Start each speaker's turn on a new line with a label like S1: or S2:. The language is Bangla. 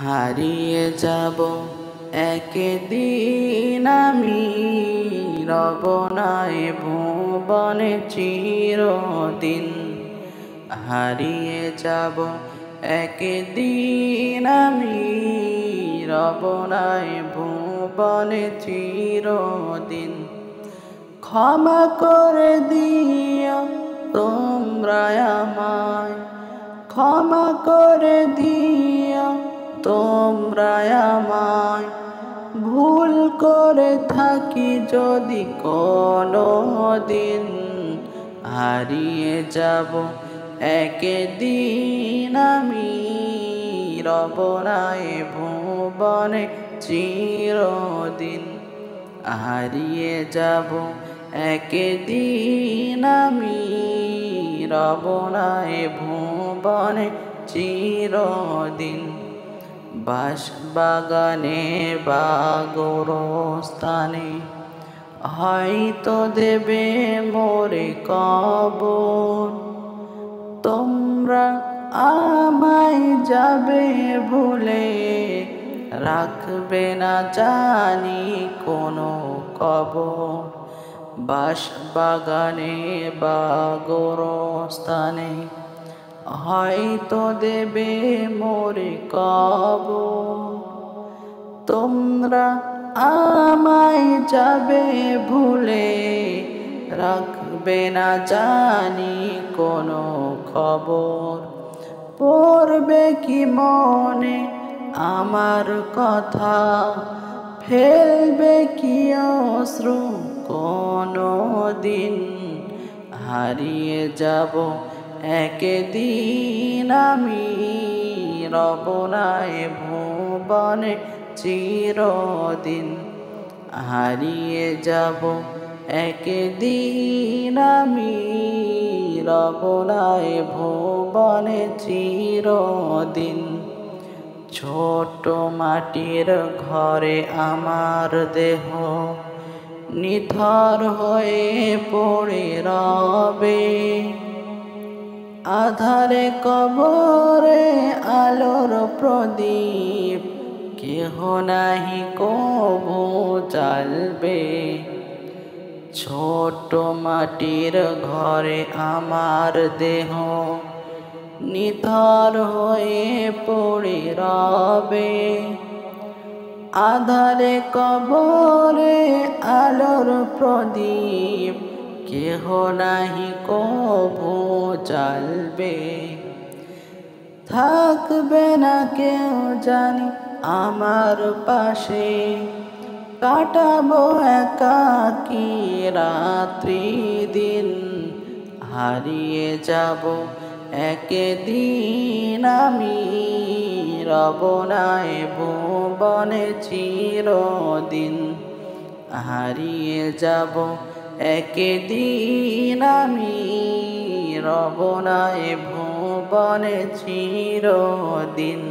S1: হারিয়ে যাব একদিন আমি, রব নাই ভুবনে চিরদিন। হারিয়ে যাব একদিন আমি, রব নাই ভুবনে চিরদিন। ক্ষমা করে দিও তোমরা আমায়, ক্ষমা করে দিও তোমরা আমায়। ভুল করে থাকি যদি কোনো দিন, হারিয়ে যাব একদিন আমি, রব নাই ভুবনে চিরদিন। হারিয়ে যাব একদিন আমি, রব নাই ভুবনে চিরদিন। বাঁশবাগানে বা গোরস্থানে হয়তো দেবে মোরে কবর। তোমরা আমায় যাবে ভুলে, রাখবে না জানি কোনো কবর। বাঁশবাগানে বা গোরস্থানে হয়তো দেবে মোরে কবর। তোমরা আমায় যাবে ভুলে, রাখবে না জানি কোনো খবর। পড়বে কি মনে আমার কথা, ফেলবে কি অশ্রু কোনো দিন। হারিয়ে যাব একদিন আমি, রব নাই ভুবনে চিরদিন। হারিয়ে যাব একদিন আমি, রব নাই ভুবনে চিরদিন। ছোট মাটির ঘরে আমার দেহ নিথর হয়ে পড়ে রবে। আধারে কবরে আলোর প্রদীপ, কেহ নাহি কবু জ্বালবে। ছোট মাটির ঘরে আমার দেহ নিথর হয়ে পড়ে রবে। আধারে কবরে আলোর প্রদীপ, কেহ নাহি কবু জ্বালবে। থাকবে না কেউ জানি আমার পাশে, কাটাবো একাকী রাত্রি দিন। হারিয়ে যাব একদিন আমি, রব নাই ভুবনে চিরদিন। হারিয়ে যাব একদিন আমি, রব নাই ভুবনে চিরদিন।